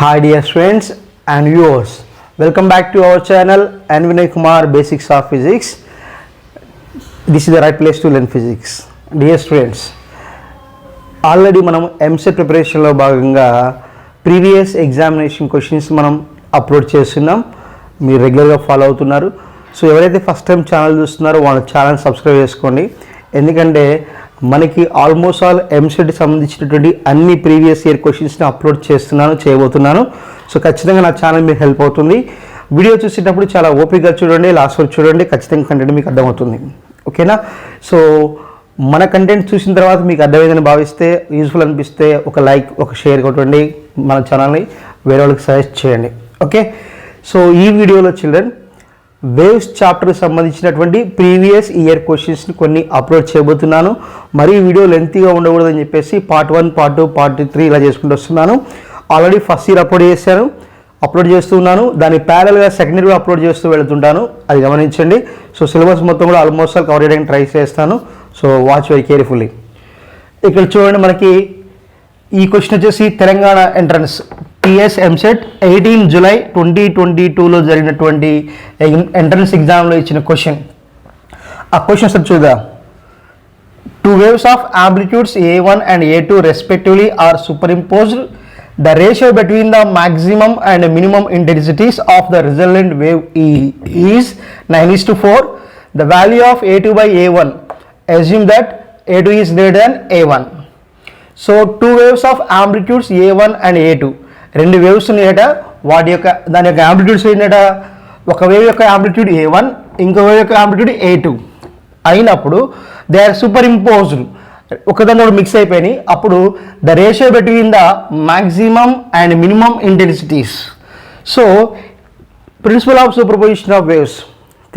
Hi dear friends and viewers, welcome back to our channel and Vinay Kumar Basics of Physics. This is the right place to learn physics. Dear friends, already మనం ఎంసెట్ ప్రిపరేషన్లో భాగంగా previous examination questions మనం upload చేస్తున్నాం. మీరు రెగ్యులర్గా follow అవుతున్నారు. So ఎవరైతే first time channel చూస్తున్నారో వాళ్ళ ఛానల్ సబ్స్క్రైబ్ చేసుకోండి. ఎందుకంటే మనకి ఆల్మోస్ట్ ఆల్ ఎంసెట్కి సంబంధించినటువంటి అన్ని ప్రీవియస్ ఇయర్ క్వశ్చన్స్ని అప్లోడ్ చేయబోతున్నాను. సో ఖచ్చితంగా నా ఛానల్ మీకు హెల్ప్ అవుతుంది. వీడియో చూసేటప్పుడు చాలా ఓపికగా చూడండి, లాస్ట్ వరకు చూడండి, ఖచ్చితంగా కంటెంట్ మీకు అర్థమవుతుంది. ఓకేనా? సో మన కంటెంట్ చూసిన తర్వాత మీకు అర్థమైందని భావిస్తే, యూజ్ఫుల్ అనిపిస్తే ఒక లైక్, ఒక షేర్ కొట్టండి, మన ఛానల్ని వేరే వాళ్ళకి సజెస్ట్ చేయండి. ఓకే? సో ఈ వీడియోలో చిల్డ్రన్ వేవ్స్ చాప్టర్కి సంబంధించినటువంటి ప్రీవియస్ ఇయర్ క్వశ్చన్స్ని కొన్ని అప్లోడ్ చేయబోతున్నాను. మరి వీడియో లెంతీగా ఉండకూడదని చెప్పేసి పార్ట్ 1, పార్ట్ 2, పార్ట్ 3 ఇలా చేసుకుంటూ వస్తున్నాను. ఆల్రెడీ ఫస్ట్ ఇయర్ అప్లోడ్ చేస్తున్నాను. దాని ప్యారల్గా సెకండ్ ఇయర్ అప్లోడ్ చేస్తూ వెళ్తుంటాను. అది గమనించండి. సో సిలబస్ మొత్తం కూడా ఆల్మోస్ట్ ఆల్ కవర్ చేయడానికి ట్రై చేస్తాను. So watch very carefully. ఇక్కడ చూడండి, మనకి ఈ క్వశ్చన్ వచ్చేసి Telangana entrance TS EAMCET 18 July 2022లో జరిగినటువంటి ఎంట్రన్స్ ఎగ్జామ్లో ఇచ్చిన క్వశ్చన్. ఆ క్వశ్చన్ సార్ చూద్దాం. 2 waves of amplitudes A1 and A2 respectively are superimposed. The ratio between the maximum and minimum intensities of the resultant wave is 9:4. The value of A2 by A1. Assume that A2 is greater than A1. So 2 waves of amplitudes A1 and A2. రెండు waves ఉన్నాయట. దాని యొక్క amplitudes ఏంటట? ఒక wave యొక్క amplitude A1, ఇంకో wave యొక్క amplitude A2 అయినప్పుడు దే ఆర్ సూపర్ ఇంపోజ్డ్, ఒకదాని మిక్స్ అయిపోయినాయి. అప్పుడు the ratio between the maximum and minimum intensities. So principle of superposition of waves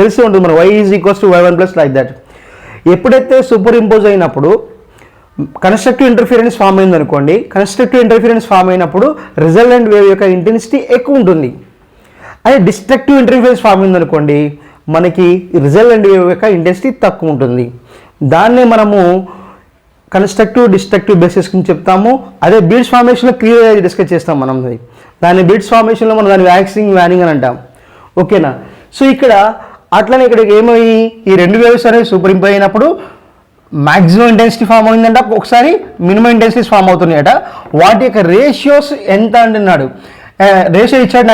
తెలిసి ఉంటుంది మన y = y1 + లైక్ దట్. ఎప్పుడైతే సూపర్ ఇంపోజ్ అయినప్పుడు కన్స్ట్రక్టివ్ ఇంటర్ఫిరెన్స్ ఫామ్ అయింది అనుకోండి. కన్స్ట్రక్టివ్ ఇంటర్ఫిరెన్స్ ఫామ్ అయినప్పుడు రిజల్టెంట్ వేవ్ యొక్క ఇంటెన్సిటీ ఎక్కువ ఉంటుంది. అదే డిస్ట్రక్టివ్ ఇంటర్ఫిరెన్స్ ఫామ్ అయింది అనుకోండి, మనకి రిజల్టెంట్ వేవ్ యొక్క ఇంటెన్సిటీ తక్కువ ఉంటుంది. దాన్నే మనము కన్స్ట్రక్టివ్ డిస్ట్రక్టివ్ బేసిస్ కింద చెప్తాము. అదే బీడ్స్ ఫార్మేషన్లో క్లియర్గా డిస్కస్ చేస్తాం మనం. దాన్ని బీడ్స్ ఫార్మేషన్లో మనం దాన్ని వ్యాక్సింగ్, వ్యానింగ్ అని అంటాం. ఓకేనా? సో ఇక్కడ అట్లనే ఇక్కడ ఏమయ్యి ఈ రెండు వేవ్స్ అనేవి సూపర్ ఇంపోజ్ అయినప్పుడు మ్యాక్సిమం ఇంటెన్సిటీ ఫామ్ అయిందంట, ఒకసారి మినిమం ఇంటెన్సిటీస్ ఫామ్ అవుతున్నాయట. వాటి యొక్క రేషియోస్ ఎంత అంటున్నాడు. రేషియో ఇచ్చాడు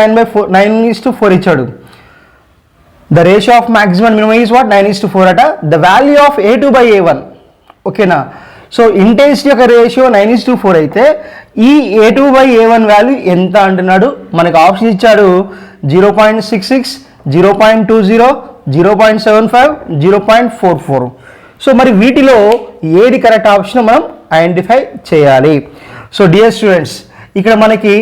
9:4 ఇచ్చాడు. The ratio of maximum and minimum is what 9:4 అట. The value of A2 by A1. ఓకేనా? సో ఇంటెన్సిటీ యొక్క రేషియో 9:4 అయితే ఈ A2 by A1 వాల్యూ ఎంత అంటున్నాడు. మనకు ఆప్షన్ ఇచ్చాడు 0.66, 0.20, 0.75, 0.44. సో మరి వీటిలో ఏది కరెక్ట్ ఆప్షన్ మనం ఐడెంటిఫై చేయాలి. సో డియర్ స్టూడెంట్స్, ఇక్కడ మనకి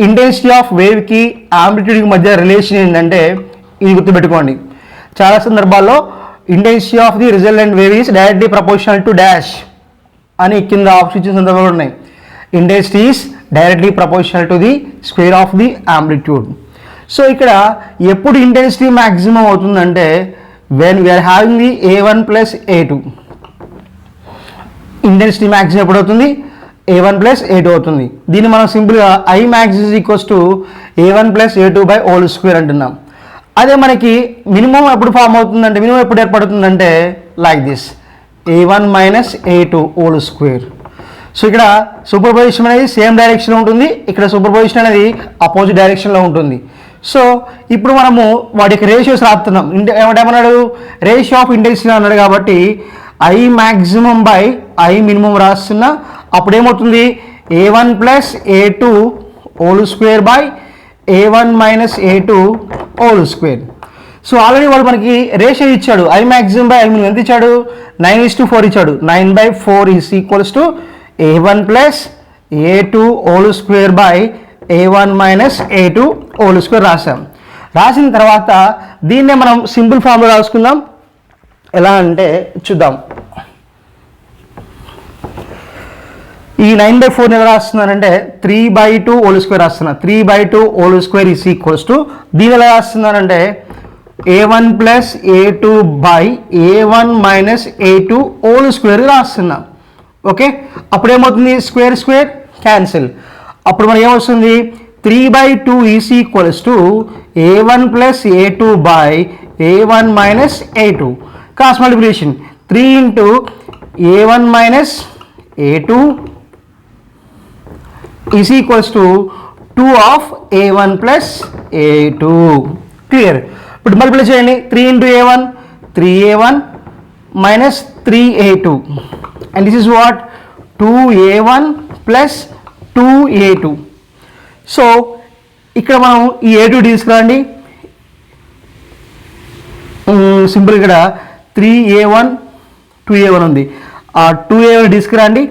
ఇంటెన్సిటీ ఆఫ్ వేవ్కి ఆంప్లిట్యూడ్కి మధ్య రిలేషన్ ఏంటంటే ఇది గుర్తుపెట్టుకోండి. చాలా సందర్భాల్లో intensity of the resultant wave is directly proportional to dash అని కింద ఆప్షన్ ఇచ్చిన సందర్భాలు ఉన్నాయి. Intensity is directly proportional to the square of the amplitude. So ఇక్కడ ఎప్పుడు ఇంటెన్సిటీ మ్యాక్సిమం అవుతుందంటే when we are having the A1 plus A2. Intensity maximum ఎప్పుడు అవుతుంది? A1 plus A2 అవుతుంది. దీన్ని మనం సింపుల్గా I max = A1 plus A2 by whole square అంటున్నాం. అదే మనకి మినిమం ఎప్పుడు ఫామ్ అవుతుందంటే, మినిమం ఎప్పుడు ఏర్పడుతుందంటే like this A1 minus A2 whole square. So ఇక్కడ సూపర్ పొజిషన్ అనేది సేమ్ డైరెక్షన్లో ఉంటుంది, ఇక్కడ సూపర్ పొజిషన్ అనేది అపోజిట్ డైరెక్షన్లో ఉంటుంది. సో ఇప్పుడు మనము వాటి యొక్క రేషియోస్ రాస్తున్నాం. ఏమన్నాడు? రేషియో ఆఫ్ ఇంటెన్సిటీ అన్నాడు. కాబట్టి I maximum by I minimum రాస్తున్నా. అప్పుడు ఏమవుతుంది? A1 plus A2 whole square by A1 minus A2 whole square. So already వాడు మనకి రేషియో ఇచ్చాడు. I maximum by I minimum ఎంత ఇచ్చాడు? 9:4 ఇచ్చాడు. 9/4 = A1 plus A2 whole square by A1 minus A2 whole square రాసాం. రాసిన తర్వాత దీన్నే మనం సింపుల్ ఫామ్లో రాసుకుందాం. ఎలా అంటే చూద్దాం. ఈ 9/4 ఎలా రాస్తున్నానంటే 3/2 whole square రాస్తున్నా. 3/2 whole square = దీని ఎలా రాస్తున్నానంటే A1 plus A2 by A1 minus A2 whole square రాస్తున్నా. ఓకే? అప్పుడు ఏమవుతుంది? Square square cancel. అప్పుడు మనకి ఏమొస్తుంది? 3/2 is equals to a1 plus a2 by a1 minus a2. Cross multiplication 3 into a1 minus a2 is equals to 2 of a1 plus a2. Clear? But multiply చేయండి 3 into a1 3a1 minus 3a2 and this is what 2a1 plus 2a2. So ఇక్కడ మనం ఈ a2 తీసుకురండి, simple ఇక్కడ 3a1 2a1 ఉంది, ఆ 2a1 తీసుకురండి,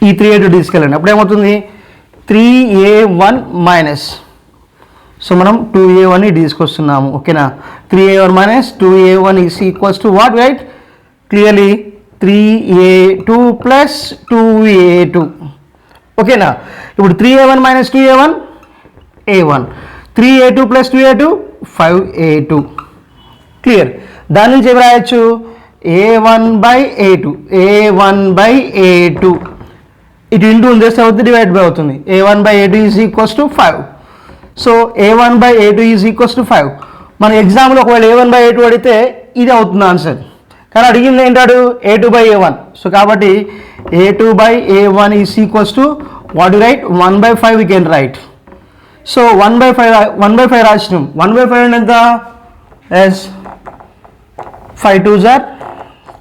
ఈ 3a2 తీసుకెళ్ళండి, అప్పుడు ఏమవుతుంది 3a1 మైనస్, సో మనం 2a1 తీసుకొస్తున్నాము. ఓకేనా, 3a1 minus 2a1 is equals to what, right? Clearly 3a2 plus 2a2. ఓకేనా, ఇప్పుడు 3a1 minus 2a1 a1, 3a2 plus 2a2 5a2. Clear? దాని నుంచి ఏమి రాయొచ్చు, a1/a2 a1/a2 ఇటు ఇంటూ చేస్తే అవుతుంది, డివైడ్ బై అవుతుంది, a1/a2 is equals to 5. So a1/a2 is equals to 5. మన ఎగ్జామ్లో ఒకవేళ a1/a2 అడిగితే ఇది అవుతుంది ఆన్సర్, కానీ అడిగింది ఏంటాడు a2/a1. సో కాబట్టి a2/a1 is equals to what you right, 1/5 we can write. So 1/5 రాసినాం, 1/5 అంటే ఎంత, ఎస్ 5 2s are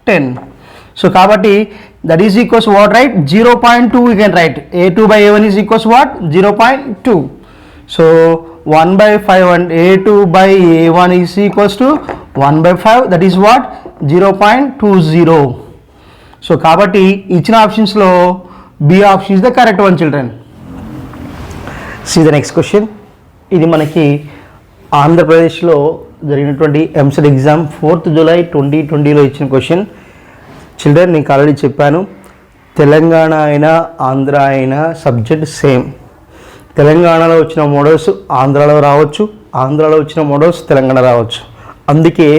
10. సో కాబట్టి that is equals what right, 0.2 we can write, a2/a1 is equals what 0.2. So 1/5 and a2/a1 is equals to 1/5, that is what 0.20. So కాబట్టి ఇచ్చిన ఆప్షన్స్లో B option is the correct one children. See the next question. ఇది మనకి ఆంధ్రప్రదేశ్లో జరిగినటువంటి EAMCET exam 4th July 2020లో ఇచ్చిన question. Children నీకు already చెప్పాను, తెలంగాణ అయినా ఆంధ్ర అయినా సబ్జెక్ట్ సేమ్. తెలంగాణలో వచ్చిన మోడల్స్ ఆంధ్రాలో రావచ్చు, ఆంధ్రాలో వచ్చిన మోడల్స్ తెలంగాణ రావచ్చు. అందుకే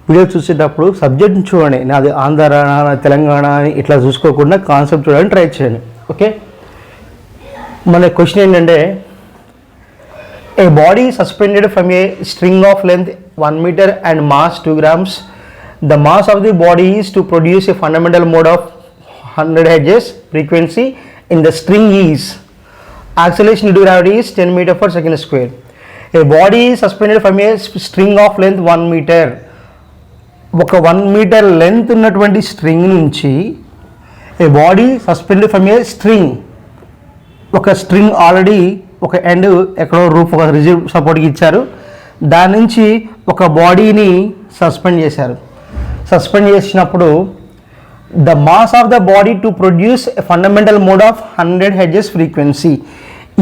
వీడియో చూసేటప్పుడు సబ్జెక్ట్ని చూడండి, నాది ఆంధ్ర తెలంగాణ అని ఇట్లా చూసుకోకుండా కాన్సెప్ట్ చూడడానికి ట్రై చేయండి. ఓకే, మన క్వశ్చన్ ఏంటంటే, a body suspended from a string of length 1 meter and mass 2 grams. The mass of the body is to produce a fundamental mode of 100 Hz frequency in the string is. Acceleration due to gravity is 10 meter per second square. A body is suspended from a string of length 1 meter. ఒక 1 meter length ఉన్నటువంటి string నుంచి a body suspended from a string, ఒక string already ఒక end ఎక్కడో roof ఒక rigid సపోర్ట్కి ఇచ్చారు, దాని నుంచి ఒక బాడీని సస్పెండ్ చేశారు. సస్పెండ్ చేసినప్పుడు the mass of the body to produce a fundamental mode of 100 Hz frequency.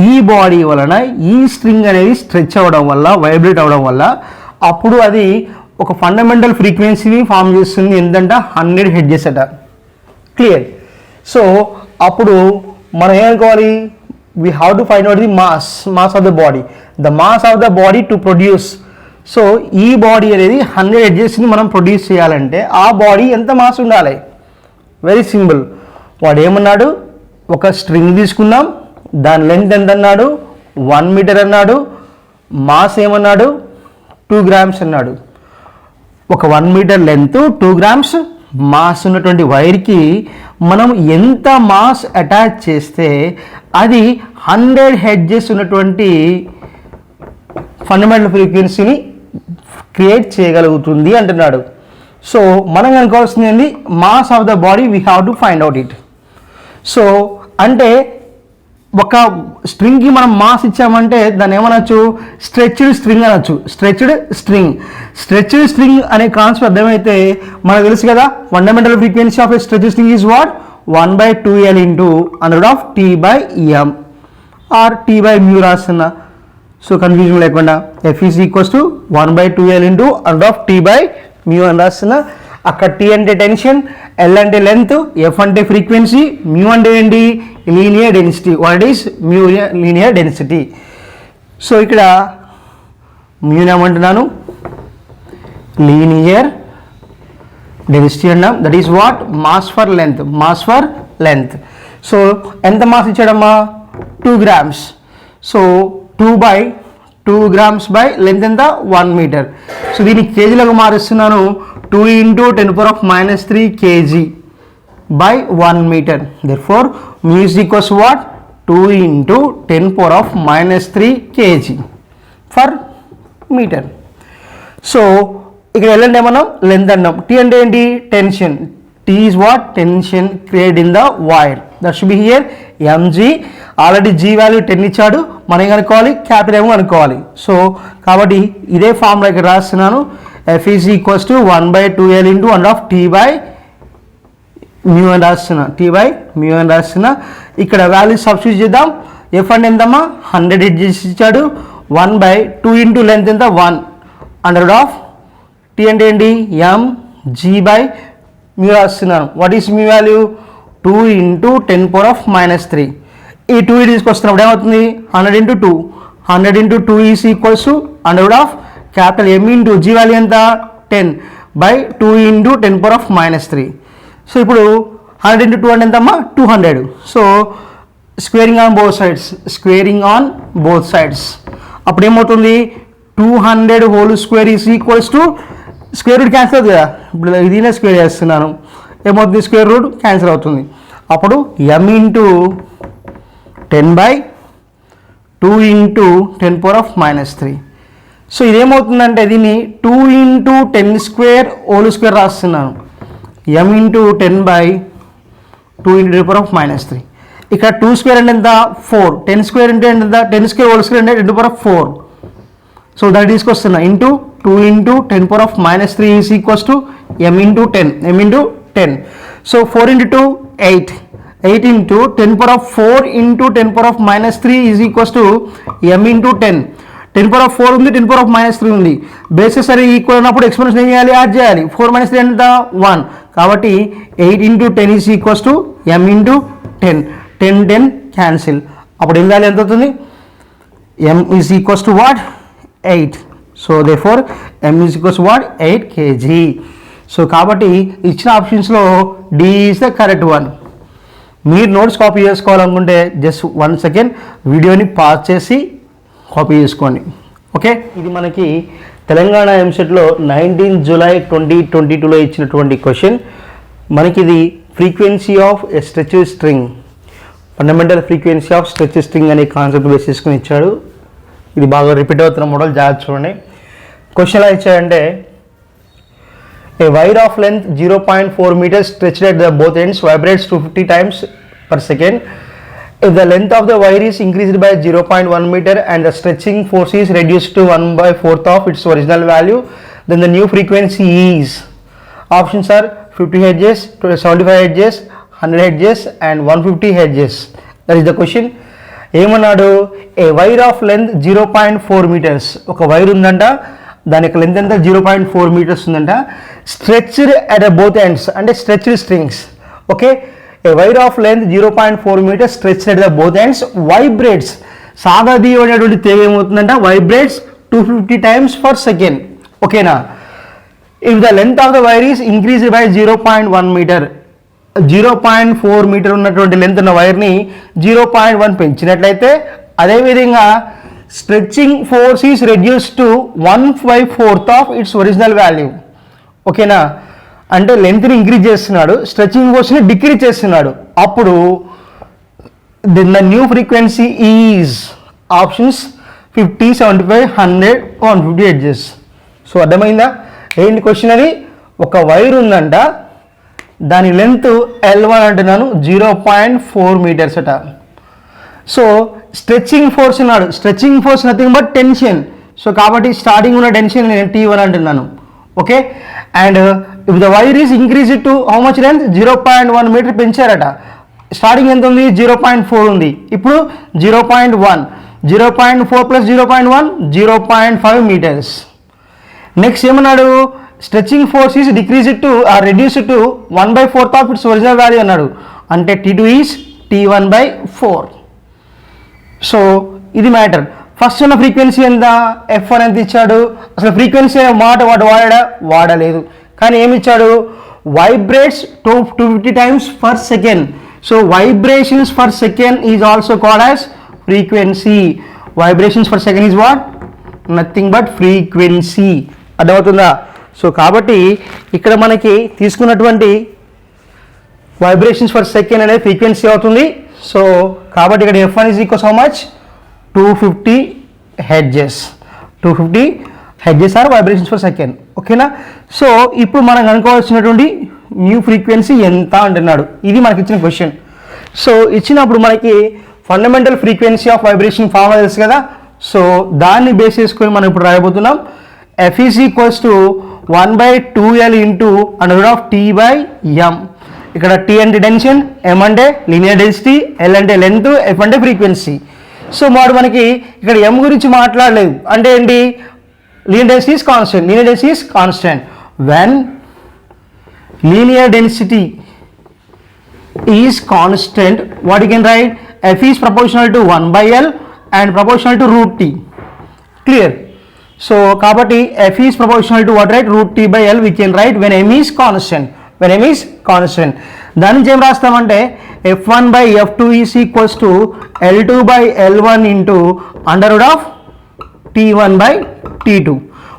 ఈ బాడీ వలన ఈ స్ట్రింగ్ అనేది స్ట్రెచ్ అవ్వడం వల్ల, వైబ్రేట్ అవ్వడం వల్ల అప్పుడు అది ఒక ఫండమెంటల్ ఫ్రీక్వెన్సీని ఫామ్ చేస్తుంది, ఎంతంటే 100 Hz అట. క్లియర్? సో అప్పుడు మనం ఏమనుకోవాలి, we have to find out the mass of the body, the mass of the body to produce. So ఈ బాడీ అనేది 100 Hzని మనం ప్రొడ్యూస్ చేయాలంటే ఆ బాడీ ఎంత మాస్ ఉండాలి? వెరీ సింపుల్, వాడు ఏమన్నాడు, ఒక స్ట్రింగ్ తీసుకుందాం, దాని లెంత్ ఎంత అన్నాడు, 1 meter అన్నాడు, మాస్ ఏమన్నాడు 2 grams అన్నాడు. ఒక 1 meter లెంత్ 2 grams మాస్ ఉన్నటువంటి వైర్కి మనం ఎంత మాస్ అటాచ్ చేస్తే అది 100 Hz ఉన్నటువంటి ఫండమెంటల్ ఫ్రీక్వెన్సీని క్రియేట్ చేయగలుగుతుంది అంటున్నాడు. సో మనం కనుకోవాల్సింది ఏంది, mass of the body we have to find out it. So అంటే ఒక స్ట్రింగ్కి మనం మాస్ ఇచ్చామంటే దాన్ని ఏమనొచ్చు, స్ట్రెచ్డ్ స్ట్రింగ్ అనొచ్చు. స్ట్రెచ్డ్ స్ట్రింగ్ అనే కాన్సెప్ట్ అర్థమైతే మనకు తెలుసు కదా, fundamental frequency of a stretched string is what 1/2L into T/m or T/mu రాస్తున్నా. సో కన్ఫ్యూజన్ లేకుండా F is equals to 1/2L into T/mu అని రాస్తున్నా. అక్కడ T అంటే టెన్షన్, L అంటే లెంత్, F అంటే ఫ్రీక్వెన్సీ, మ్యూ అంటే ఏంటి, linear density. What is mu, linear density. So ఇక్కడ మ్యూ ఏమంటున్నాను, లీనియర్ డెన్సిటీ అన్నాం. That is what, mass per length. So ఎంత మాస్ ఇచ్చాడమ్మా, 2 grams. So 2/2 grams by length ఎంత 1 మీటర్. సో దీన్ని కేజీలకు మారుస్తున్నాను. 2 × 10⁻³ kg by 1 meter. Therefore mu is equals to what? 2 × 10⁻³ kg for meter. So ఇక్కడ వెళ్ళండి మనం లెంత్ అన్నాం. టీ అంటే ఏంటి? Tension. T is what? Tension create in the wire. That should be here mg. Already G value 10 ఇచ్చాడు, మనం కనుక్కోవాలి capital ఏమో అనుకోవాలి. సో కాబట్టి ఇదే ఫార్ములా ఇక్కడ రాస్తున్నాను. F is equals to 1/2L into 1/T by mu అని రాస్తున్నా. T by mu అని రాస్తున్నా. ఇక్కడ వాల్యూ సబ్స్టిట్యూట్ చేద్దాం. F అంటే ఎంతమ్మా? 100 చేసి ఇచ్చాడు. 1/2 ఇంటూ లెంత్ ఎంత? 1 √ T అంటే ఏంటి? mg by mu రాస్తున్నాను. What is mu value? 2 × 10⁻³ ఈ 2 తీసుకొస్తున్నప్పుడు ఏమవుతుంది? 100 × 2. 100 × 2 is equals to √ capital M into G value ఎంత? 10/2 × 10⁻³. సో ఇప్పుడు 100 × 2 అంటే ఎంతమ్మా? 200. So squaring on both sides. Squaring on both sides అప్పుడు ఏమవుతుంది? 200 whole square is equals to square root cancel అవుతుంది కదా. ఇప్పుడు ఇదినే స్క్వేర్ చేస్తున్నాను. ఏమవుతుంది? స్క్వేర్ రూట్ క్యాన్సిల్ అవుతుంది. అప్పుడు m ఇంటూ 10/2 × 10⁻³ సో ఇదేమవుతుందంటే దీన్ని 2 × 10² హోల్ స్క్వేర్ రాస్తున్నాను. m ఇంటూ 10/2 × 10⁻³ ఇక్కడ 2² అంటే ఎంత? 4. 10² అంటే ఎంత? 10² హోల్ స్క్వేర్ అంటే 10⁴. సో దాన్ని తీసుకొస్తున్నా. Into 2 × 10⁻³ is equals to m into 10. m into 10. So 4 × 2 8. 8 × 10⁴ into 10⁻³ is equals to m into 10. 10⁴ ఉంది, 10⁻³ ఉంది. బేసెస్ సరే ఈక్వల్ ఉన్నప్పుడు ఎక్స్పోనెన్షియల్ ఏం చేయాలి? యాడ్ చేయాలి. 4 - 3 ఎంత? 1. కాబట్టి 8 × 10 is equals to m into 10. 10 10 cancel. అప్పుడు ఏం వాల్యూ ఎంత అవుతుంది? m is equals to what? 8. So therefore m is equals to what? 8 kg. So కాబట్టి ఇచ్చిన ఆప్షన్స్లో D is the correct one. మీరు నోట్స్ కాపీ చేసుకోవాలనుకుంటే జస్ట్ 1 సెకండ్ వీడియోని పాజ్ చేసి కాపీ చేసుకోండి. ఓకే, ఇది మనకి తెలంగాణ ఎంసెట్లో 19 జూలై 2022లో ఇచ్చినటువంటి క్వశ్చన్. మనకి ఇది frequency of a stretch string, fundamental frequency of stretch string అనే కాన్సెప్ట్ బేస్ చేసుకుని ఇచ్చాడు. ఇది బాగా రిపీట్ అవుతున్న మోడల్, జాగ్రత్త చూడండి. క్వశ్చన్ ఎలా ఇచ్చాడంటే a wire of length 0.4 meters stretched at the both ends vibrates 250 times per second. If the length of the wire is increased by 0.1 meter and the stretching force is reduced to 1/4 of its original value, then the new frequency is. Options are 50 Hz, 75 Hz, 100 Hz and 150 Hz. That is the question. ఏమన్నాడు? A wire of length 0.4 meters. ఒక wire ఉందంట, దాని యొక్క length ఎంత? 0.4 meters ఉందంట. Stretched at both ends అంటే stretched strings. Okay, a wire of length 0.4 meters stretched at the both ends vibrates. సాగదీయబడినటువంటి తీగ ఏమవుతుందంట? Vibrates 250 times per second. ఓకేనా? If the length of the wire is increased by 0.1 meter, 0.4 meter ఉన్నటువంటి length ఉన్న వైర్ని 0.1 పెంచినట్లయితే, అదేవిధంగా stretching force is reduce to 1/4 of its original value. ఓకేనా? అంటే లెంత్ని ఇంక్రీజ్ చేస్తున్నాడు, స్ట్రెచ్చింగ్ ఫోర్స్ని డిక్రీజ్ చేస్తున్నాడు. అప్పుడు the new frequency is options 50, 75, 100, 150 Hz. So అర్థమైందా ఏంటి క్వశ్చన్? అది ఒక వైర్ ఉందంట, దాని లెంత్ L1 అంటున్నాను, 0.4 meters అట. సో స్ట్రెచ్చింగ్ ఫోర్స్ అన్నాడు. Stretching force nothing but tension. So కాబట్టి స్టార్టింగ్ ఉన్న టెన్షన్ నేను T1 అంటున్నాను. Okay, and if the wire is increase to how much length? 0.1 meter పెంచారట. స్టార్టింగ్ ఎంత ఉంది? 0.4 ఉంది. ఇప్పుడు 0.1. 0.4 + 0.1 0.5 meters. నెక్స్ట్ ఏమన్నాడు? Stretching force is decrease to or reduce to 1/4 of its original value అన్నాడు. అంటే T2 ఈజ్ T1/4. సో ఇది matter. First ఉన్న ఫ్రీక్వెన్సీ ఎంత? F1 ఎంత ఇచ్చాడు? అసలు ఫ్రీక్వెన్సీ అనే మాట వాడు వాడలేదు. కానీ ఏమి ఇచ్చాడు? Vibrates 250 times per second. So vibrations per second is also called as frequency. Vibrations per second is what, nothing but frequency. అర్థమవుతుందా? సో కాబట్టి ఇక్కడ మనకి తీసుకున్నటువంటి వైబ్రేషన్స్ పర్ సెకండ్ అనేది ఫ్రీక్వెన్సీ అవుతుంది. సో కాబట్టి ఇక్కడ F1 is equals how much, 250 hertz. 250 hertz are vibrations per second. ఓకేనా? సో ఇప్పుడు మనం కనుక్కోవాల్సినటువంటి న్యూ ఫ్రీక్వెన్సీ ఎంత అంటున్నాడు. ఇది మనకి ఇచ్చిన క్వశ్చన్. సో ఇచ్చినప్పుడు మనకి fundamental frequency of vibration formula తెలుసు కదా. సో దాన్ని బేస్ చేసుకొని మనం ఇప్పుడు రాయబోతున్నాం. F is equals to 1/2L into √T/m. ఇక్కడ T అంటే టెన్షన్, M అంటే లీనియర్ డెన్సిటీ, L అంటే లెంత్, F అంటే ఫ్రీక్వెన్సీ. సో మనకి ఇక్కడ M గురించి మాట్లాడలేదు. అంటే ఏంటి? Linear density is constant. Linear density is constant when linear density is constant, what you can write, F is proportional to 1/L and proportional to √T. Clear? So kabatti F is proportional to what, right? √T/L we can write when M is constant. When M is constant, దాని నుంచి ఏం రాస్తామంటే F1/F2 is equals to L2/L1 into √T1/T2.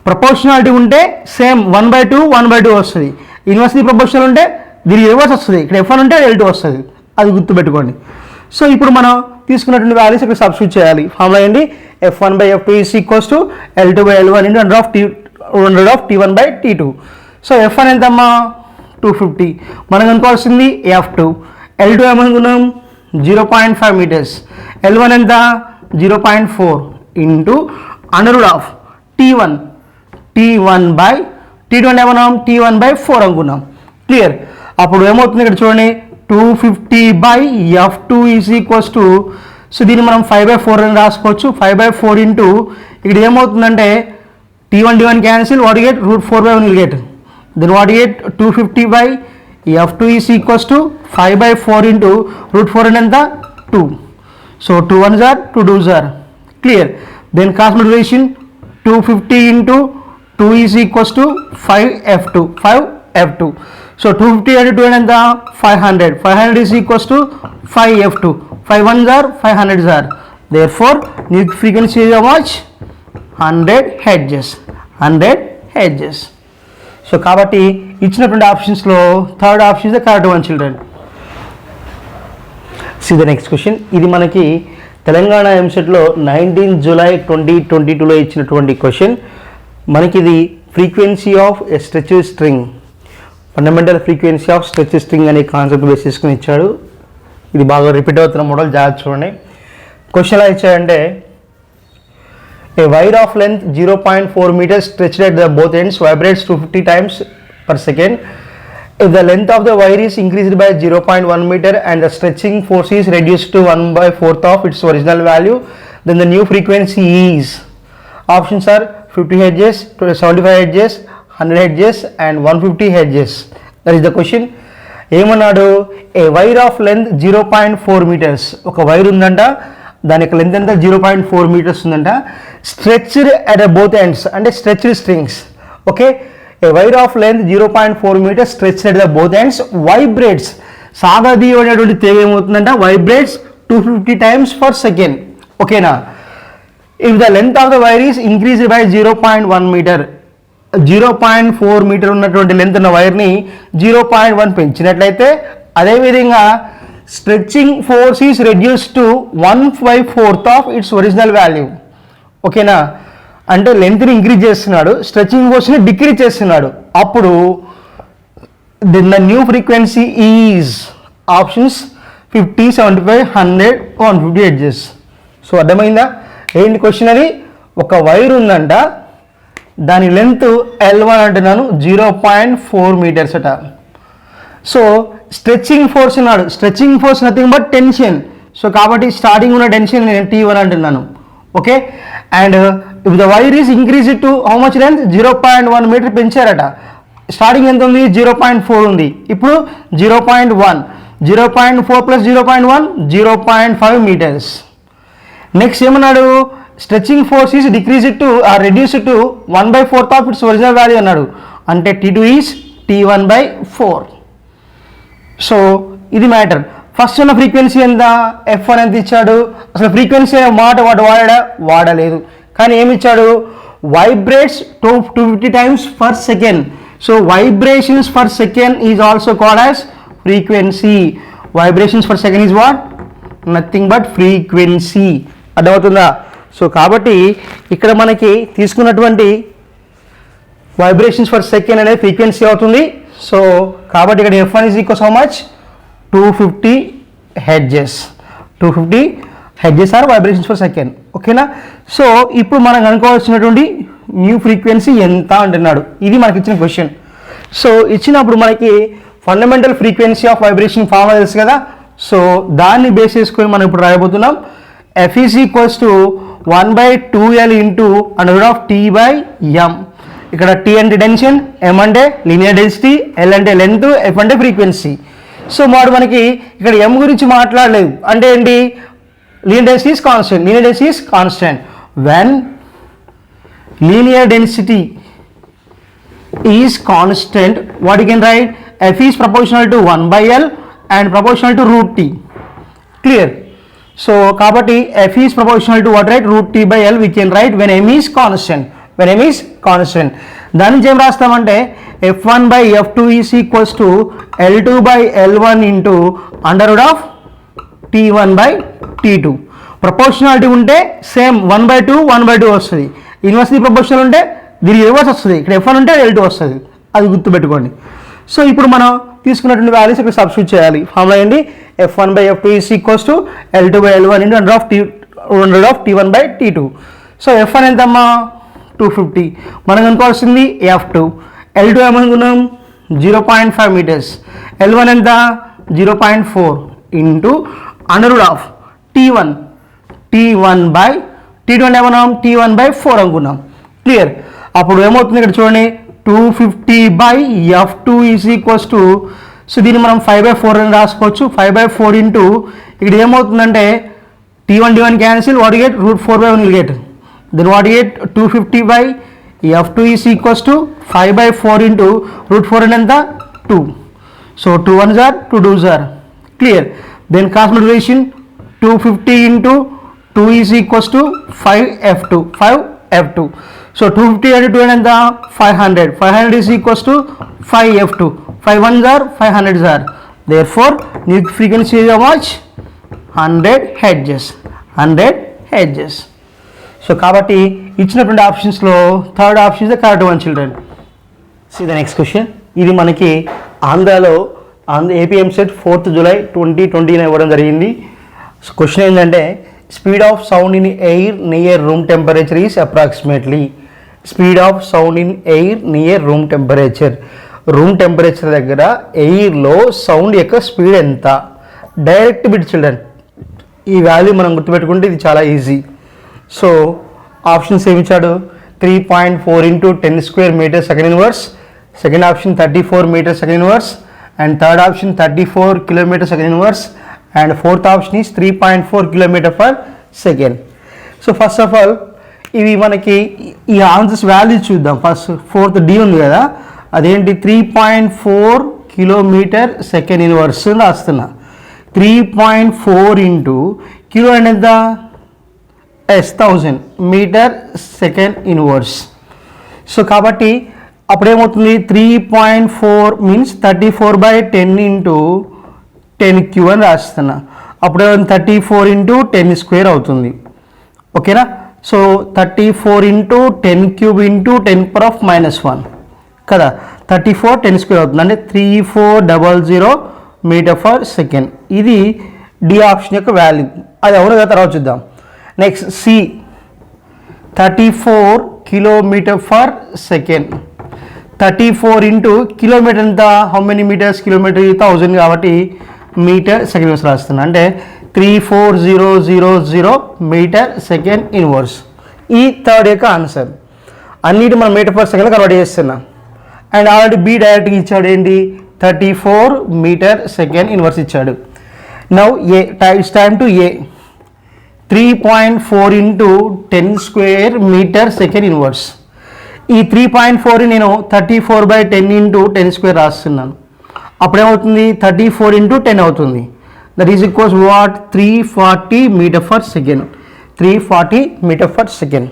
Proportionality ఉంటే same 1/2 వస్తుంది. Inversely proportional ఉంటే దీని reverse వస్తుంది. ఇక్కడ F1 ఉంటే L2 వస్తుంది. అది గుర్తుపెట్టుకోండి. సో ఇప్పుడు మనం తీసుకున్నటువంటి వాల్యూస్ ఇక్కడ సబ్స్టిట్యూట్ చేయాలి. ఫార్ములా ఏంటి? F1/F2 is equals to L2/L1 into √T1/T2. So F1 ఎంతమ్మా? 250. మనం కనుక్కోవాల్సింది F2. L2 ఏమనుకున్నాం? 0.5 మీటర్స్. L1 ఎంత? 0.4 ఇంటూ √T1. T1 అంటే ఏమన్నాం? T1/4 అనుకున్నాం. క్లియర్? అప్పుడు ఏమవుతుంది ఇక్కడ చూడండి, 250/F2 is equals to, so దీన్ని మనం 5/4 అని రాసుకోవచ్చు. 5/4 ఇంటూ ఇక్కడ ఏమవుతుందంటే T1 cancel, what you get, √4/1 will get. Then what you get, 250/F2 is equals to 5/4 into √4 అంటే ఎంత? 2. So 2 1s are 2 2s are. Clear? Then cross multiplication, 250 into 2 is equals to 5F2. So 250 into 2 and 500. 500 is equals to 5F2. 5 1s are 500s are. Therefore, new frequency is how much? 100 hertz. 100 hertz. So kabatti ఇచ్చినటువంటి options లో third option is the correct one children. See the next question. ఇది మనకి తెలంగాణ ఎంసెట్లో 19 July 2022లో ఇచ్చినటువంటి question. మనకి ఇది frequency of a stretch string, fundamental frequency of stretch string అనే concept base చేసుకుని ఇచ్చాడు. ఇది బాగా రిపీట్ అవుతున్న మోడల్, జాగ్రత్త చూడండి. క్వశ్చన్ ఎలా ఇచ్చాడంటే, a wire of length 0.4 meters stretched at the both ends vibrates 250 times per second. If the length of the wire is increased by 0.1 meter and the stretching force is reduced to 1/4 of its original value, then the new frequency is. Options are 50 hertz, 75 hertz, 100 hertz and 150 hertz. That is the question. ఏమన్నాడు? A wire of length 0.4 meters. ఒక wire ఉందంట, దాని యొక్క length ఎంత? 0.4 meters ఉందంట. Stretched at both ends, అంటే stretched strings. Okay, a wire of length 0.4 meters stretched at the both ends vibrates. సాగదీయబడినటువంటి తీగ ఏమవుతుందంట? Vibrates 250 times per second. ఓకేనా? If the length of the wire is increased by 0.1 meter, 0.4 meter ఉన్నటువంటి length ఉన్న వైర్ని 0.1 పెంచినట్లయితే, అదేవిధంగా stretching force is reduce to 1/4 of its original value. ఓకేనా? అంటే లెంత్ని ఇంక్రీజ్ చేస్తున్నాడు, స్ట్రెచ్చింగ్ ఫోర్స్ని డిక్రీజ్ చేస్తున్నాడు. అప్పుడు then the new frequency is options 50, 75, 100, 150 hertz. So అర్థమైందా? ఏంటి క్వశ్చన్? అది ఒక వైర్ ఉందంట, దాని లెంత్ L1 అంటున్నాను, 0.4 meters అట. సో స్ట్రెచ్చింగ్ ఫోర్స్ ఉన్నాడు, stretching force nothing but tension. So కాబట్టి స్టార్టింగ్ ఉన్న టెన్షన్ నేను T1 అంటున్నాను. Okay, and if the wire is increase to how much length? 0.1 meter పెంచారట. స్టార్టింగ్ ఎంత ఉంది? 0.4 ఉంది. ఇప్పుడు 0.1, 0.4 + 0.1 0.5 meters. నెక్స్ట్ ఏమన్నాడు? Stretching force is decreased to or reduced to 1/4 of its original value అన్నాడు. అంటే T2 ఈజ్ T1/4. సో ఇది matter. First ఉన్న ఫ్రీక్వెన్సీ ఎంత, F1 ఎంత ఇచ్చాడు, అసలు ఫ్రీక్వెన్సీ అనే మాట వాడు వాడలేదు, కానీ ఏమి ఇచ్చాడు, vibrates 250 times per second. So vibrations per second is also called as frequency. Vibrations per second is what, nothing but frequency. అర్థమవుతుందా? సో కాబట్టి ఇక్కడ మనకి తీసుకున్నటువంటి వైబ్రేషన్స్ పర్ సెకండ్ అనేది ఫ్రీక్వెన్సీ అవుతుంది. సో కాబట్టి ఇక్కడ F1 is equals how much, 250 hertzes. 250 hertzes are vibrations per second. ఓకేనా? సో ఇప్పుడు మనం కనుక్కోవాల్సినటువంటి న్యూ ఫ్రీక్వెన్సీ ఎంత అంటున్నాడు. ఇది మనకి ఇచ్చిన క్వశ్చన్. సో ఇచ్చినప్పుడు మనకి fundamental frequency of vibration formula తెలుసు కదా. సో దాన్ని బేస్ చేసుకొని మనం ఇప్పుడు రాయబోతున్నాం. F is equals to 1/2L into √T/m. ఇక్కడ T అంటే టెన్షన్, M అంటే లీనియర్ డెన్సిటీ, L అంటే లెంత్, F అంటే ఫ్రీక్వెన్సీ. సో మనకి ఇక్కడ M గురించి మాట్లాడలేదు. అంటే ఏంటి, linear density is constant. Linear density is constant when linear density is constant, what you can write, F is proportional to 1/L and proportional to √T. Clear? So kabatti F is proportional to what, right, √T/L we can write when M is constant. When M is constant, దాని నుంచి ఏం రాస్తామంటే F1/F2 is equals to L2/L1 into √T1/T2. Proportionality ఉంటే same 1/2 వస్తుంది. Inversely proportional ఉంటే దీనికి reverse వస్తుంది. ఇక్కడ F1 ఉంటే L2 వస్తుంది. అది గుర్తుపెట్టుకోండి. సో ఇప్పుడు మనం తీసుకున్నటువంటి వాల్యూస్ ఇక్కడ సబ్స్టిట్యూట్ చేయాలి. ఫార్ములా ఏంటి, F1/F2 is equals to L2/L1 into √T1/T2. So F1 ఎంతమ్మా, 250. మనం కనుక్కోవాల్సింది F2. L2 ఏమనుకున్నాం, 0.5 meters. L1 ఎంత, 0.4 ఇంటూ √T1. T1 ఏమన్నాం, T1/4 అనుకున్నాం. క్లియర్? అప్పుడు ఏమవుతుంది ఇక్కడ చూడండి, 250/F2 is equals to, so దీన్ని మనం 5/4 అని రాసుకోవచ్చు. 5/4 ఇంటూ ఇక్కడ ఏమవుతుందంటే T1 cancel, what get √4/1 will get. Then what get 250/F2 is equals to 5/4 into √4 అంటే ఎంత, 2. So 2 1s are 2 2s are. Clear? Then cross multiplication 250 into 2 is equals to 5F2. So 250 and 2 and the 500. 500 is equals to 5F2. 5 1s are 500s are. Therefore new frequency is how much, 100 hertz. 100 hertz. So కాబట్టి ఇచ్చినటువంటి ఆప్షన్స్లో third option is the correct one children. See the next question. ఇది మనకి ఆంధ్రాలో AP EAMCET 4th July 2020 ఇవ్వడం జరిగింది. So question ఏంటంటే, speed of sound in air near room temperature is approximately. Speed of sound in air near room temperature. Room temperature దగ్గర ఎయిర్లో sound యొక్క speed ఎంత? Direct bit children. ఈ value మనం గుర్తుపెట్టుకుంటే ఇది చాలా ఈజీ. సో ఆప్షన్స్ ఏమిచ్చాడు, 3.4 into 10² meters second inverse. Second option 34 meters second inverse. And third option 34 kilometers second inverse. And fourth option is 3.4 km/s. So first of all ఇవి మనకి ఈ answers value చూద్దాం. ఫస్ట్ 4th D ఉంది కదా, అదేంటి 3.4 km/s రాస్తున్నా. 3.4 into kilo అంటే ఎంత, S1000 m/s. సో కాబట్టి అప్పుడేమవుతుంది, 3.4 మీన్స్ 34/10 ఇంటూ 10³ అని రాస్తున్నా. అప్పుడు 34 into 10² అవుతుంది. ఓకేనా? సో 34 into 10³ into 10⁻⁻1 కదా, 34 10² అవుతుంది. అంటే 3400 m/s. ఇది డి ఆప్షన్ యొక్క వాల్యూ. అది అవును కదా, తర్వాత చూద్దాం. Next C 34 km/s. 34 ఇంటూ కిలోమీటర్ ఎంత, హౌ మెనీ మీటర్స్, కిలోమీటర్ 1000 కాబట్టి m/s రాస్తున్నా. అంటే 34000 m/s. ఈ థర్డ్ యొక్క ఆన్సర్. అన్నిటి మనం m/s కన్వర్ట్ చేస్తున్నాం. అండ్ ఆల్రెడీ బి డైరెక్ట్గా ఇచ్చాడు, ఏంటి 34 m/s ఇచ్చాడు. Now A time to A 3.4 into 10² m/s. ఈ 3.4 నేను 34/10 into 10² రాస్తున్నాను. అప్పుడేమవుతుంది, 34 into 10 అవుతుంది. that is equals what? 340 meter per second. 340 meter per second.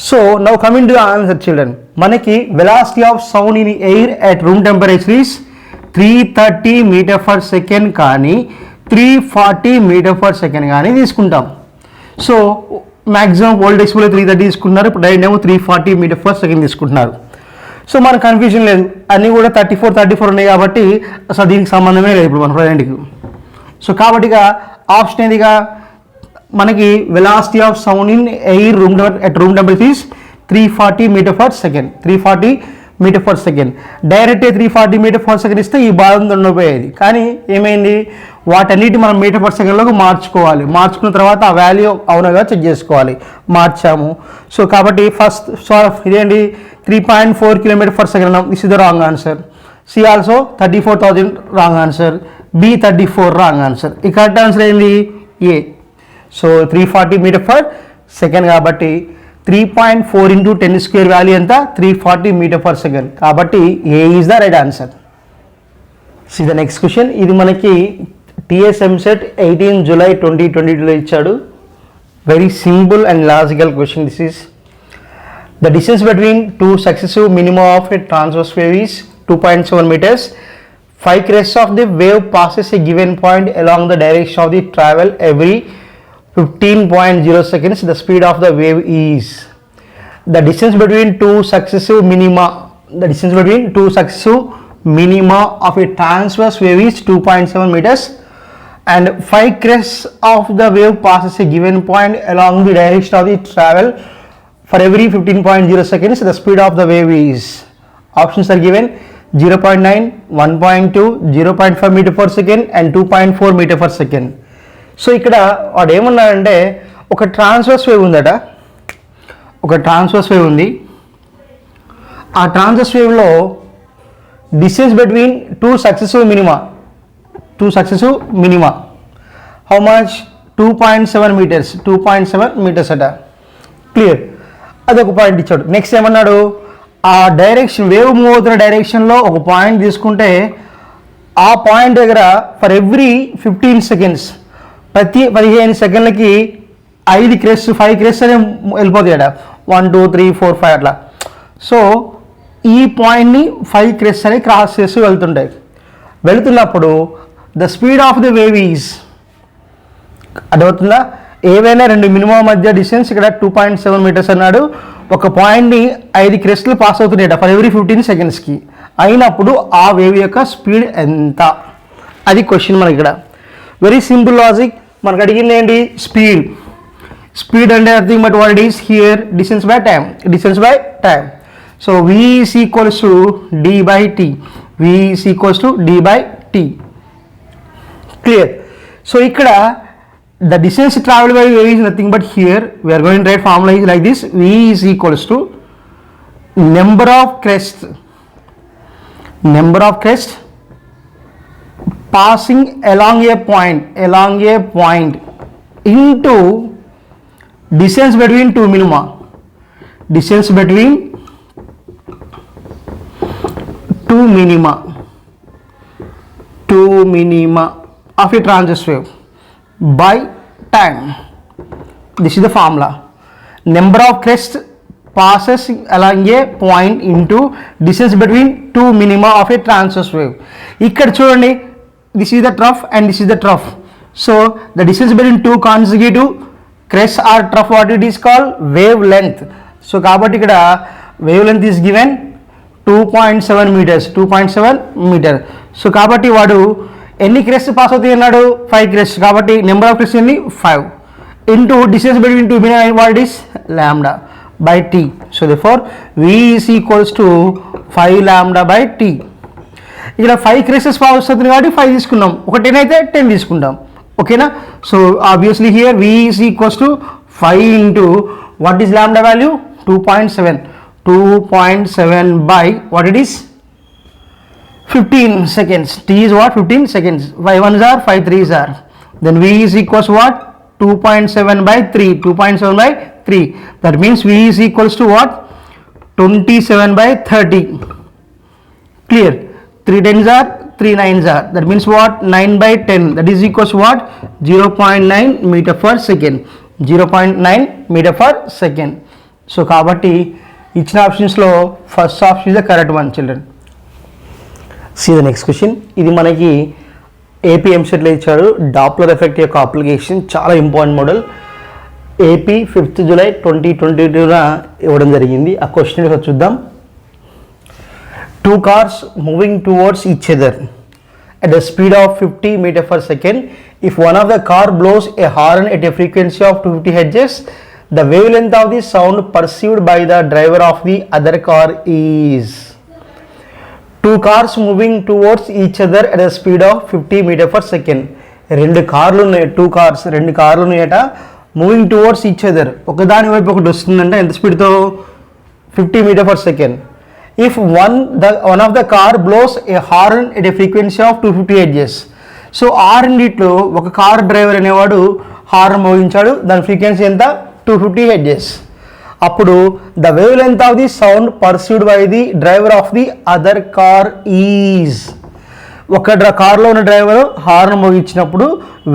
So now coming to the answer, children. Manaki velocity of sound in air at room temperature is 330 meter per second కానీ 340 meter per second కానీ తీసుకుంటాం. So maximum voltage కూడా 330 తీసుకుంటున్నారు, ఇప్పుడు direct ఏమో 340 meter per second తీసుకుంటున్నారు. So మన confusion లేదు, అన్నీ కూడా 34 ఉన్నాయి కాబట్టి అసలు దీనికి సంబంధమే లేదు ఇప్పుడు మన ప్రజెంట్కి. సో కాబట్టి ఆప్షన్ ఏదిగా మనకి velocity of sound in air room temperature is 340 meter per second. 340 meter per second. Direct 340 meter per second ఇస్తే ఈ భాగం ఉండబోయేది, కానీ ఏమైంది, వాటన్నిటి మనం మీటర్ పర్ సెకండ్లోకి మార్చుకోవాలి. మార్చుకున్న తర్వాత ఆ వాల్యూ అవునగా చెక్ చేసుకోవాలి. మార్చాము. సో కాబట్టి ఫస్ట్ ఇదేంటి 3.4 kilometer per second. This is the wrong answer. C also 34,000 wrong answer. B 34 wrong answer. ఈ కరెక్ట్ ఆన్సర్ ఏంది? A. So 340 meter per second కాబట్టి 3.4 into 10 square వాల్యూ ఎంత? 340 meter per second. కాబట్టి A is the right answer. See the next question. ఇది మనకి TSMCET 18 July 2022లో ఇచ్చాడు. Very simple and logical question. This is the distance between two successive minima of a transverse wave is 2.7 meters. 5 crests of the wave passes a given point along the direction of the travel every 15.0 seconds. The speed of the wave is. The distance between two successive minima. The distance between two successive minima of a transverse wave is 2.7 meters. And 5 crests of the wave passes a given point along the direction of the travel for every 15.0 seconds. The speed of the wave is. Options are given: 0.9, 1.2, 0.5 meter per second and 2.4 meter per second. So ఇక్కడ వాడు ఏమన్నాడంటే ఒక transverse wave ఉందట, ఒక transverse wave ఉంది. ఆ transverse వేవ్లో distance between two successive minima how much? 2.7 meters. 2.7 meters అట. క్లియర్. అదొక పాయింట్ ఇచ్చాడు. నెక్స్ట్ ఏమన్నాడు, ఆ డైరెక్షన్ వేవ్ మూవ్ అవుతున్న డైరెక్షన్లో ఒక పాయింట్ తీసుకుంటే ఆ పాయింట్ దగ్గర ఫర్ ఎవ్రీ 15 seconds, ప్రతి 15 సెకండ్లకి 5 crests అని వెళ్ళిపోతాయి అట. 1 2 3 4 5 అట్లా. సో ఈ పాయింట్ని 5 crests అని క్రాస్ చేస్తూ వెళుతున్నప్పుడు the speed of the wave is, అర్థమవుతుందా? ఏవైనా రెండు మినిమం మధ్య డిస్టెన్స్ ఇక్కడ 2.7 meters అన్నాడు. ఒక పాయింట్ని 5 crests పాస్ అవుతున్నాయట ఫర్ ఎవ్రీ 15 secondsకి. అయినప్పుడు ఆ వేవ్ యొక్క స్పీడ్ ఎంత? అది క్వశ్చన్ మనకి ఇక్కడ. Very simple logic. మనకు అడిగింది ఏంటి? స్పీడ్ అంటే nothing but what it is here distance by time. So v is equals to d/t. Clear. So ఇక్కడ the distance traveled by wave is nothing but here we are going to write formula is like this: v is equals to number of crests passing along a point into distance between two minima of a transverse wave by time. This is the formula. Number of crests passes along a point into distance between two minima of a transverse wave. ఇక్కడ చూడండి, this is the trough and this is the trough. So the distance between two consecutive crests or trough, what it is called? Wavelength. So కాబట్టి ఇక్కడ wavelength is given 2.7 meters. So కాబట్టి వాడు ఎన్ని crest pass అవుతాయి అన్నాడు? 5 crests. కాబట్టి number of crest ఎన్ని? 5 into distance between two minima, what is lambda by T. So therefore v is equals to 5 lambda by t. ఇక్కడ 5 crests పాస్ వస్తుంది కాబట్టి 5 తీసుకున్నాం. ఒక 10 అయితే 10 తీసుకుంటాం. ఓకేనా? So obviously here v is equals to 5 into what is lambda value? 2.7 by what it is? 15 seconds. T is what? 15 seconds. 5 1s are, 5 3s are. Then v is equals to what? 2.7 by 3. That means v is equals to what? 27 by 30. Clear. 3 10s are 3 9s are, that means what, 9/10, that is equals to what, 0.9 meter per second, 0.9 meter per second. So కాబట్టి ఇచ్చిన ఆప్షన్స్లో first option is the correct one children. See the next question. ఇది మనకి AP ఎంసెట్లో ఇచ్చాడు. Doppler effect యొక్క application చాలా important model. AP 5th July 2022 ఇవ్వడం జరిగింది. ఆ క్వశ్చన్ చూద్దాం. 2 cars moving towards each other at a speed of 50 meter per second. If one of the car blows a horn at a frequency of 250 Hz, the wavelength of the sound perceived by the driver of the other car is. 2 cars moving towards each other at a speed of 50 meter per second. రెండు కార్లు ఉన్నాయి, 2 cars, రెండు కార్లు ఉన్నాయట, moving towards each other, ఒకదాని వైపు ఒకటి వస్తుందంటే ఎంత స్పీడ్తో, 50 meter per second. If one of the car blows a horn at a frequency of 250 Hz. So ఆ రెండిట్లో ఒక కార్ డ్రైవర్ అనేవాడు హార్న్ మోగించాడు, దాని ఫ్రీక్వెన్సీ ఎంత, 250 Hz. అప్పుడు the wave length of the sound perceived by the driver of the other car is. ఒక కార్లో ఉన్న డ్రైవర్ హార్న్ మోగించినప్పుడు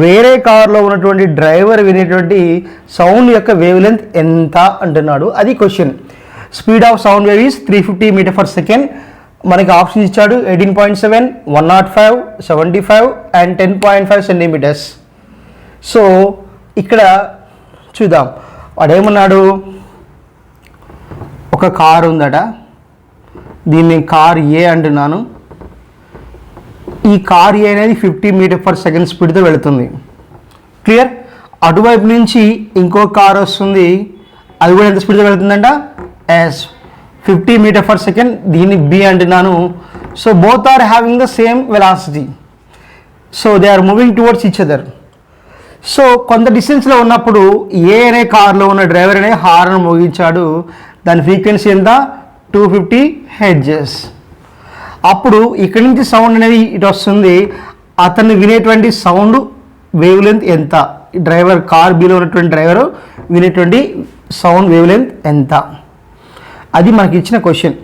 వేరే కార్లో ఉన్నటువంటి డ్రైవర్ వినేటువంటి సౌండ్ యొక్క వేవ్ లెంత్ ఎంత అంటున్నాడు. అది question. Speed of sound wave is 350 meter per second. మనకి ఆప్షన్ ఇచ్చాడు 18.7, 105, 75 అండ్ 10.5 centimeters. సో ఇక్కడ చూద్దాం, వాడేమన్నాడు, ఒక కారు ఉందట, దీన్ని కార్ ఏ అంటున్నాను. ఈ కార్ ఏ అనేది 50 meter per second స్పీడ్తో వెళుతుంది. క్లియర్. అటువైపు నుంచి ఇంకో కార్ వస్తుంది, అది కూడా ఎంత స్పీడ్తో వెళుతుందంట, ఎస్ 50 meter per second. దీన్ని బి అంటున్నాను. So both are having the same velocity, so they are moving towards each other. So కొంత డిస్టెన్స్లో ఉన్నప్పుడు ఏ అనే కార్లో ఉన్న డ్రైవర్ అనే హార్న్ మోగించాడు, దాని ఫ్రీక్వెన్సీ ఎంత, 250 Hz. అప్పుడు ఇక్కడి నుంచి సౌండ్ అనేది ఇటు వస్తుంది, అతన్ని వినేటువంటి సౌండ్ వేవ్ లెంత్ ఎంత, డ్రైవర్ కార్ బిలో ఉన్నటువంటి డ్రైవర్ వినేటువంటి సౌండ్ వేవ్ లెంత్ ఎంత, అది మనకి ఇచ్చిన క్వశ్చన్.